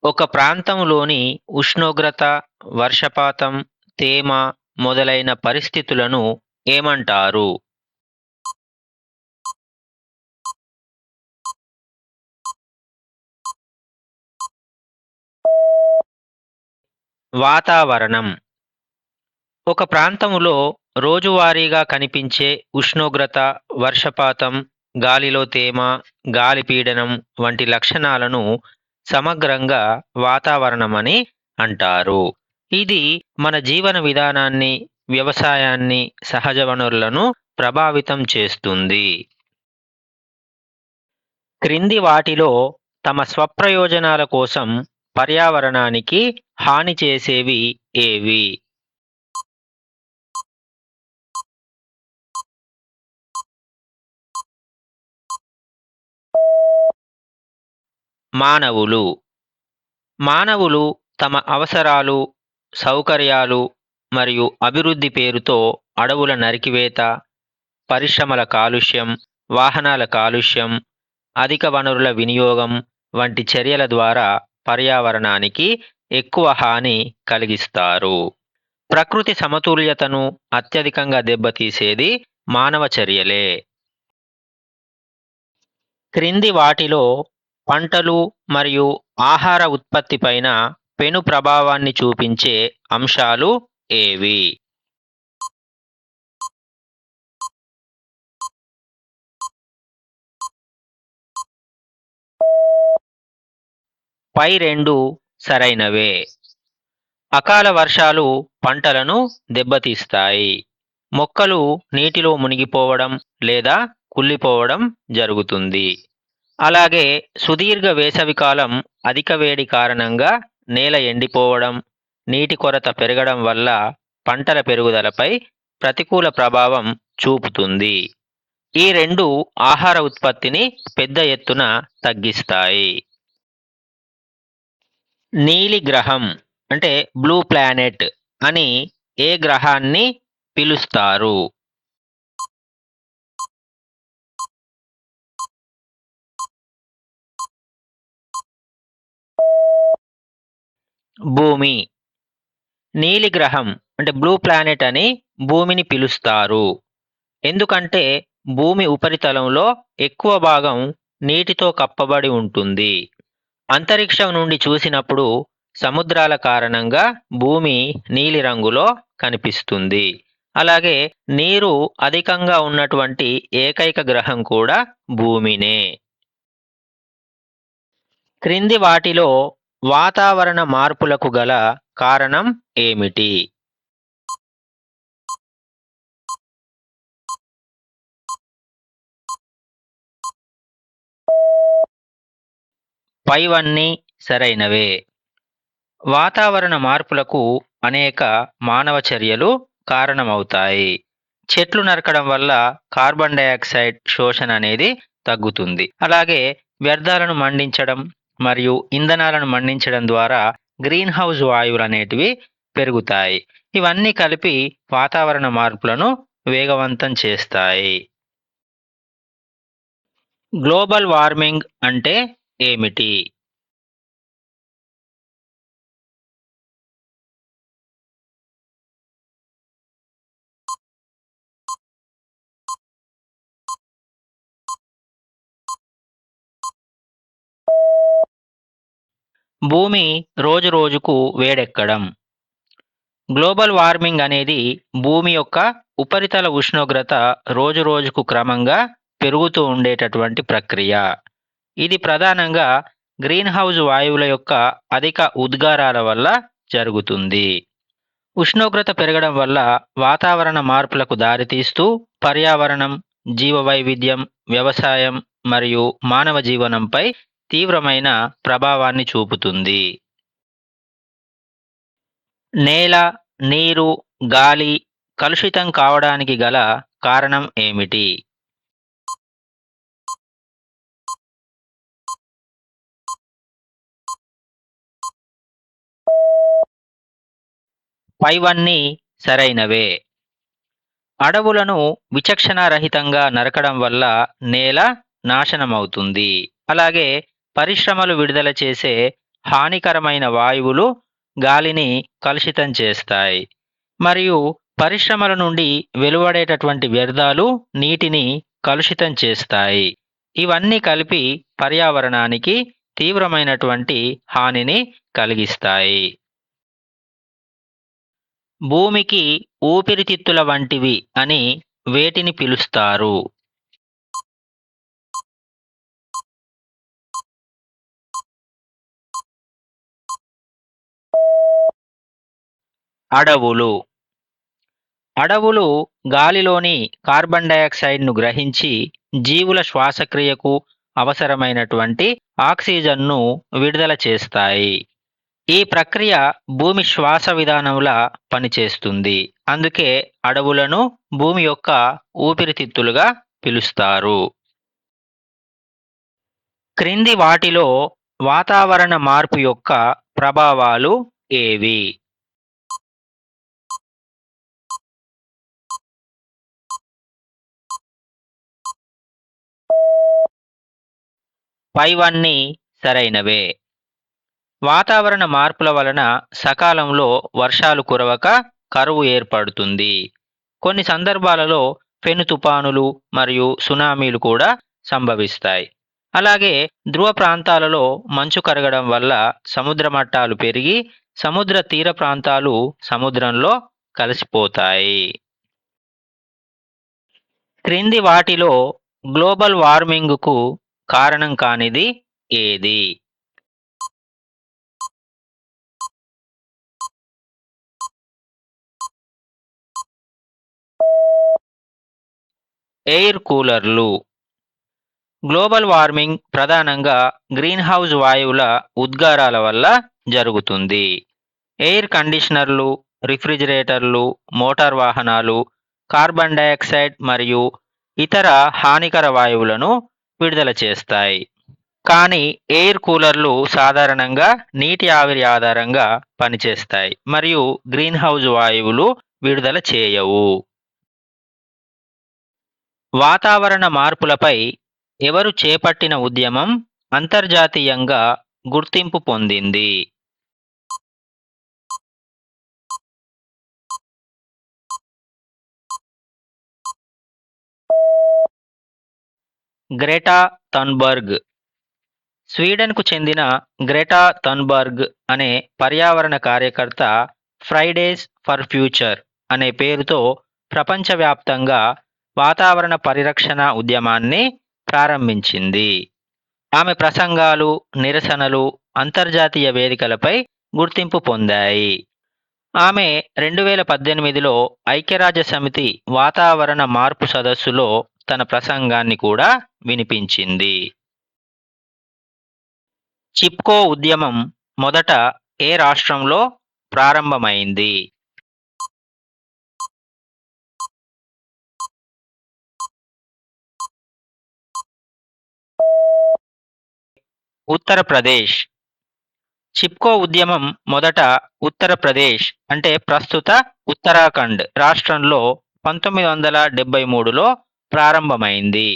ఒక ప్రాంతంలోని ఉష్ణోగ్రత, వర్షపాతం, తేమ మొదలైన పరిస్థితులను ఏమంటారు? వాతావరణం. ఒక ప్రాంతములో రోజువారీగా కనిపించే ఉష్ణోగ్రత, వర్షపాతం, గాలిలో తేమ, గాలి పీడనం వంటి లక్షణాలను సమగ్రంగా వాతావరణమని అంటారు. ఇది మన జీవన విధానాన్ని, వ్యవసాయాన్ని, సహజ వనరులను ప్రభావితం చేస్తుంది. క్రింది వాటిలో తమ స్వప్రయోజనాల కోసం పర్యావరణానికి హాని చేసేవి ఏవి? మానవులు. మానవులు తమ అవసరాలు, సౌకర్యాలు మరియు అభివృద్ధి పేరుతో అడవుల నరికివేత, పరిశ్రమల కాలుష్యం, వాహనాల కాలుష్యం, అధిక వనరుల వినియోగం వంటి చర్యల ద్వారా పర్యావరణానికి ఎక్కువ హాని కలిగిస్తారు. ప్రకృతి సమతుల్యతను అత్యధికంగా దెబ్బతీసేది మానవ చర్యలే. క్రింది వాటిలో పంటలు మరియు ఆహార ఉత్పత్తిపైన పెను ప్రభావాన్ని చూపించే అంశాలు ఏవి? పై రెండు సరైనవే. అకాల వర్షాలు పంటలను దెబ్బతీస్తాయి. మొక్కలు నీటిలో మునిగిపోవడం లేదా కుళ్ళిపోవడం జరుగుతుంది. అలాగే సుదీర్ఘ వేసవికాలం అధిక వేడి కారణంగా నేల ఎండిపోవడం, నీటి కొరత పెరగడం వల్ల పంటల పెరుగుదలపై ప్రతికూల ప్రభావం చూపుతుంది. ఈ రెండు ఆహార ఉత్పత్తిని పెద్ద ఎత్తున తగ్గిస్తాయి. నీలి గ్రహం అంటే బ్లూ ప్లానెట్ అని ఏ గ్రహాన్ని పిలుస్తారు? భూమి. నీలి గ్రహం అంటే బ్లూ ప్లానెట్ అని భూమిని పిలుస్తారు. ఎందుకంటే భూమి ఉపరితలంలో ఎక్కువ భాగం నీటితో కప్పబడి ఉంటుంది. అంతరిక్షం నుండి చూసినప్పుడు సముద్రాల కారణంగా భూమి నీలిరంగులో కనిపిస్తుంది. అలాగే నీరు అధికంగా ఉన్నటువంటి ఏకైక గ్రహం కూడా భూమినే. క్రింది వాటిలో వాతావరణ మార్పులకు గల కారణం ఏమిటి? పైవన్నీ సరైనవే. వాతావరణ మార్పులకు అనేక మానవ చర్యలు కారణమవుతాయి. చెట్లు నరకడం వల్ల కార్బన్ డయాక్సైడ్ శోషణ అనేది తగ్గుతుంది. అలాగే వ్యర్థాలను మండించడం మరియు ఇంధనాలను మండించడం ద్వారా గ్రీన్ హౌస్ వాయువులు అనేటివి పెరుగుతాయి. ఇవన్నీ కలిపి వాతావరణ మార్పులను వేగవంతం చేస్తాయి. గ్లోబల్ వార్మింగ్ అంటే ఏమిటి? భూమి రోజురోజుకు వేడెక్కడం. గ్లోబల్ వార్మింగ్ అనేది భూమి యొక్క ఉపరితల ఉష్ణోగ్రత రోజురోజుకు క్రమంగా పెరుగుతూ ఉండేటటువంటి ప్రక్రియ. ఇది ప్రధానంగా గ్రీన్ హౌస్ వాయువుల యొక్క అధిక ఉద్గారాల వల్ల జరుగుతుంది. ఉష్ణోగ్రత పెరగడం వల్ల వాతావరణ మార్పులకు దారితీస్తూ పర్యావరణం, జీవవైవిధ్యం, వ్యవసాయం మరియు మానవ జీవనంపై తీవ్రమైన ప్రభావాన్ని చూపుతుంది. నేల, నీరు, గాలి కలుషితం కావడానికి గల కారణం ఏమిటి? పైవన్నీ సరైనవే. అడవులను విచక్షణారహితంగా నరకడం వల్ల నేల నాశనమవుతుంది. అలాగే పరిశ్రమలు విడుదల చేసే హానికరమైన వాయువులు గాలిని కలుషితం చేస్తాయి. మరియు పరిశ్రమల నుండి వెలువడేటటువంటి వ్యర్థాలు నీటిని కలుషితం చేస్తాయి. ఇవన్నీ కలిపి పర్యావరణానికి తీవ్రమైనటువంటి హానిని కలిగిస్తాయి. భూమికి ఊపిరితిత్తుల వంటివి అని వేటిని పిలుస్తారు? అడవులు. అడవులు గాలిలోని కార్బన్ డయాక్సైడ్ను గ్రహించి జీవుల శ్వాసక్రియకు అవసరమైనటువంటి ఆక్సిజన్ను విడుదల చేస్తాయి. ఈ ప్రక్రియ భూమి శ్వాస విధానంలా పనిచేస్తుంది. అందుకే అడవులను భూమి యొక్క ఊపిరితిత్తులుగా పిలుస్తారు. క్రింది వాటిలో వాతావరణ మార్పు యొక్క ప్రభావాలు ఏవి? పైవన్నీ సరైనవే. వాతావరణ మార్పుల వలన సకాలంలో వర్షాలు కురవక కరువు ఏర్పడుతుంది. కొన్ని సందర్భాలలో పెను తుపానులు మరియు సునామీలు కూడా సంభవిస్తాయి. అలాగే ధ్రువ ప్రాంతాలలో మంచు కరగడం వల్ల సముద్ర మట్టాలు పెరిగి సముద్ర తీర ప్రాంతాలు సముద్రంలో కలిసిపోతాయి. క్రింది వాటిలో గ్లోబల్ వార్మింగ్కు కారణం కానిది ఏది? ఎయిర్ కూలర్లు. గ్లోబల్ వార్మింగ్ ప్రధానంగా గ్రీన్ హౌస్ వాయువుల ఉద్గారాల వల్ల జరుగుతుంది. ఎయిర్ కండిషనర్లు, రిఫ్రిజిరేటర్లు, మోటార్ వాహనాలు కార్బన్ డయాక్సైడ్ మరియు ఇతర హానికర వాయువులను విడుదల చేస్తాయి. కానీ ఎయిర్ కూలర్లు సాధారణంగా నీటి ఆవిరి ఆధారంగా పనిచేస్తాయి మరియు గ్రీన్ హౌస్ వాయువులు విడుదల చేయవు. వాతావరణ మార్పులపై ఎవరు చేపట్టిన ఉద్యమం అంతర్జాతీయంగా గుర్తింపు పొందింది? Greta Thunberg. స్వీడన్కు చెందిన గ్రెటా థన్బర్గ్ అనే పర్యావరణ కార్యకర్త ఫ్రైడేస్ ఫర్ ఫ్యూచర్ అనే పేరుతో ప్రపంచవ్యాప్తంగా వాతావరణ పరిరక్షణ ఉద్యమాన్ని ప్రారంభించింది. ఆమె ప్రసంగాలు, నిరసనలు అంతర్జాతీయ వేదికలపై గుర్తింపు పొందాయి. ఆమె 2018లో ఐక్యరాజ్య సమితి వాతావరణ మార్పు సదస్సులో తన ప్రసంగాన్ని కూడా వినిపించింది. చిప్కో ఉద్యమం మొదట ఏ రాష్ట్రంలో ప్రారంభమైంది? ఉత్తరప్రదేశ్. చిప్కో ఉద్యమం మొదట ఉత్తరప్రదేశ్ అంటే ప్రస్తుత ఉత్తరాఖండ్ రాష్ట్రంలో 1973లో ప్రారంభమైంది.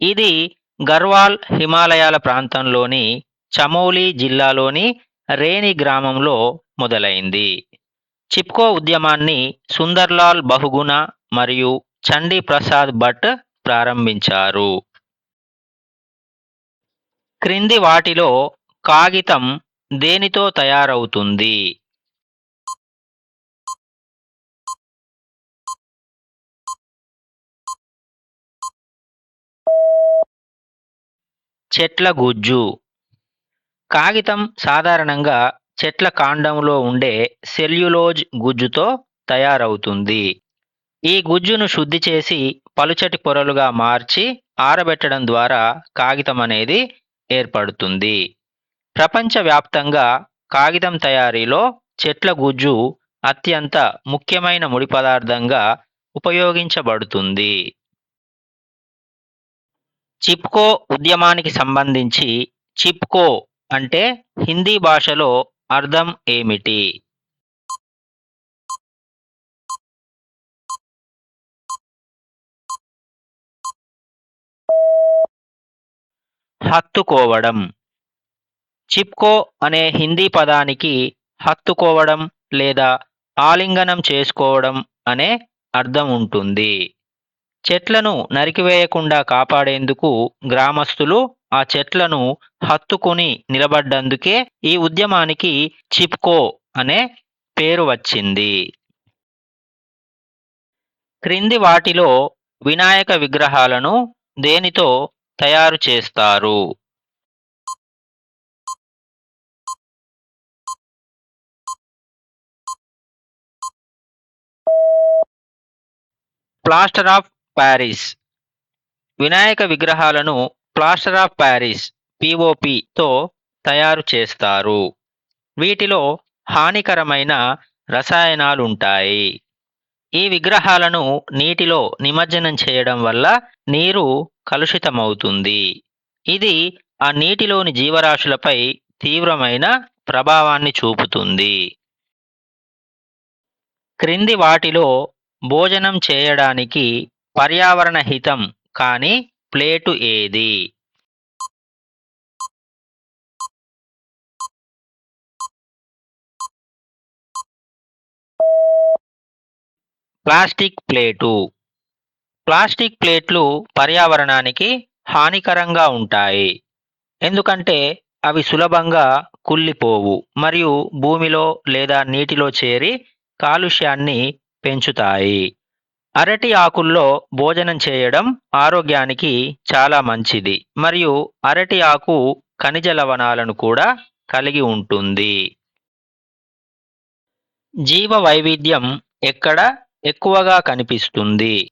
ఇది గర్వాల్ హిమాలయాల ప్రాంతంలోని చమోలి జిల్లాలోని రేని గ్రామంలో మొదలైంది. చిప్కో ఉద్యమాన్ని సుందర్లాల్ బహుగుణ మరియు చండీ ప్రసాద్ భట్ ప్రారంభించారు. క్రింది వాటిలో కాగితం దేనితో తయారవుతుంది? చెట్ల గుజ్జు. కాగితం సాధారణంగా చెట్ల కాండంలో ఉండే సెల్యులోజ్ గుజ్జుతో తయారవుతుంది. ఈ గుజ్జును శుద్ధి చేసి పలుచటి పొరలుగా మార్చి ఆరబెట్టడం ద్వారా కాగితం అనేది ఏర్పడుతుంది. ప్రపంచవ్యాప్తంగా కాగితం తయారీలో చెట్ల గుజ్జు అత్యంత ముఖ్యమైన ముడి పదార్థంగా ఉపయోగించబడుతుంది. చిప్కో ఉద్యమానికి సంబంధించి చిప్కో అంటే హిందీ భాషలో అర్థం ఏమిటి? హత్తుకోవడం. చిప్కో అనే హిందీ పదానికి హత్తుకోవడం లేదా ఆలింగనం చేసుకోవడం అనే అర్థం ఉంటుంది. చెట్లను నరికివేయకుండా కాపాడేందుకు గ్రామస్తులు ఆ చెట్లను హత్తుకుని నిలబడ్డందుకే ఈ ఉద్యమానికి చిప్కో అనే పేరు వచ్చింది. క్రింది వాటిలో వినాయక విగ్రహాలను దేనితో తయారు చేస్తారు? Plaster of Paris. వినాయక విగ్రహాలను ప్లాస్టర్ ఆఫ్ ప్యారిస్ పిఓపితో తయారు చేస్తారు. వీటిలో హానికరమైన రసాయనాలుంటాయి. ఈ విగ్రహాలను నీటిలో నిమజ్జనం చేయడం వల్ల నీరు కలుషితమవుతుంది. ఇది ఆ నీటిలోని జీవరాశులపై తీవ్రమైన ప్రభావాన్ని చూపుతుంది. క్రింది వాటిలో భోజనం చేయడానికి పర్యావరణ హితం కాని ప్లేటు ఏది? Plastic plate. ప్లాస్టిక్ ప్లేట్లు పర్యావరణానికి హానికరంగా ఉంటాయి. ఎందుకంటే అవి సులభంగా కుళ్ళిపోవు మరియు భూమిలో లేదా నీటిలో చేరి కాలుష్యాన్ని పెంచుతాయి. అరటి ఆకుల్లో భోజనం చేయడం ఆరోగ్యానికి చాలా మంచిది మరియు అరటి ఆకు ఖనిజ లవణాలను కూడా కలిగి ఉంటుంది. జీవ వైవిధ్యం ఎక్కడ ఎక్కువగా కనిపిస్తుంది?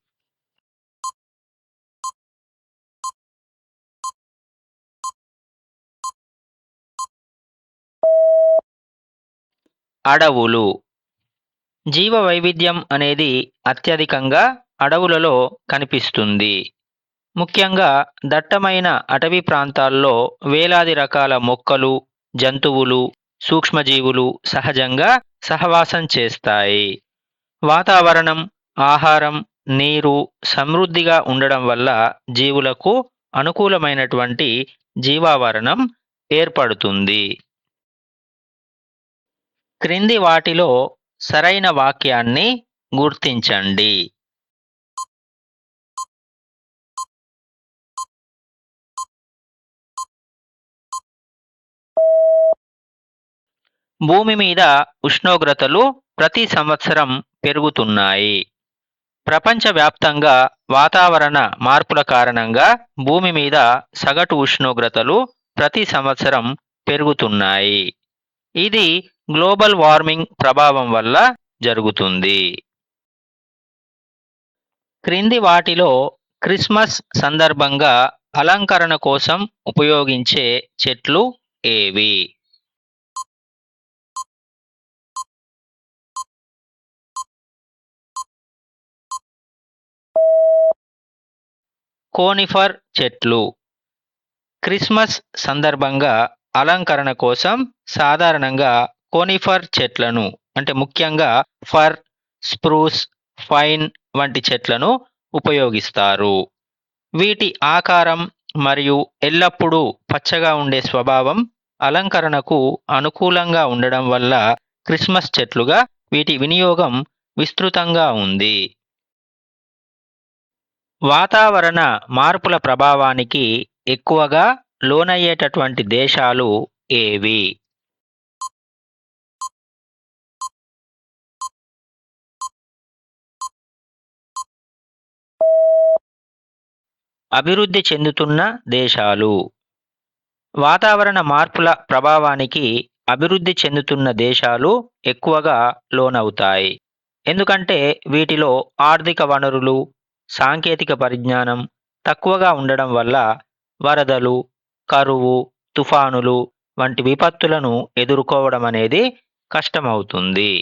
అడవులు. జీవ వైవిధ్యం అనేది అత్యధికంగా అడవులలో కనిపిస్తుంది. ముఖ్యంగా దట్టమైన అటవీ ప్రాంతాల్లో వేలాది రకాల మొక్కలు, జంతువులు, సూక్ష్మజీవులు సహజంగా సహవాసం చేస్తాయి. వాతావరణం, ఆహారం, నీరు సమృద్ధిగా ఉండడం వల్ల జీవులకు అనుకూలమైనటువంటి జీవావరణం ఏర్పడుతుంది. క్రింది వాటిలో సరైన వాక్యాన్ని గుర్తించండి. భూమి మీద ఉష్ణోగ్రతలు ప్రతి సంవత్సరం పెరుగుతున్నాయి. ప్రపంచవ్యాప్తంగా వాతావరణ మార్పుల కారణంగా భూమి మీద సగటు ఉష్ణోగ్రతలు ప్రతి సంవత్సరం పెరుగుతున్నాయి. ఇది గ్లోబల్ వార్మింగ్ ప్రభావం వల్ల జరుగుతుంది. క్రింది వాటిలో క్రిస్మస్ సందర్భంగా అలంకరణ కోసం ఉపయోగించే చెట్లు ఏవి? కోనిఫర్ చెట్లు. క్రిస్మస్ సందర్భంగా అలంకరణ కోసం సాధారణంగా కోనిఫర్ చెట్లను అంటే ముఖ్యంగా ఫర్, స్ప్రూస్, పైన్ వంటి చెట్లను ఉపయోగిస్తారు. వీటి ఆకారం మరియు ఎల్లప్పుడూ పచ్చగా ఉండే స్వభావం అలంకరణకు అనుకూలంగా ఉండడం వల్ల క్రిస్మస్ చెట్లుగా వీటి వినియోగం విస్తృతంగా ఉంది. వాతావరణ మార్పుల ప్రభావానికి ఎక్కువగా లోనయ్యేటటువంటి దేశాలు ఏవి? అభివృద్ధి చెందుతున్న దేశాలు. వాతావరణ మార్పుల ప్రభావానికి అభివృద్ధి చెందుతున్న దేశాలు ఎక్కువగా లోనవుతాయి. ఎందుకంటే వీటిలో ఆర్థిక వనరులు, సాంకేతిక పరిజ్ఞానం తక్కువగా ఉండడం వల్ల వరదలు, కరువు, తుఫానులు వంటి విపత్తులను ఎదుర్కోవడం అనేది కష్టమవుతుంది.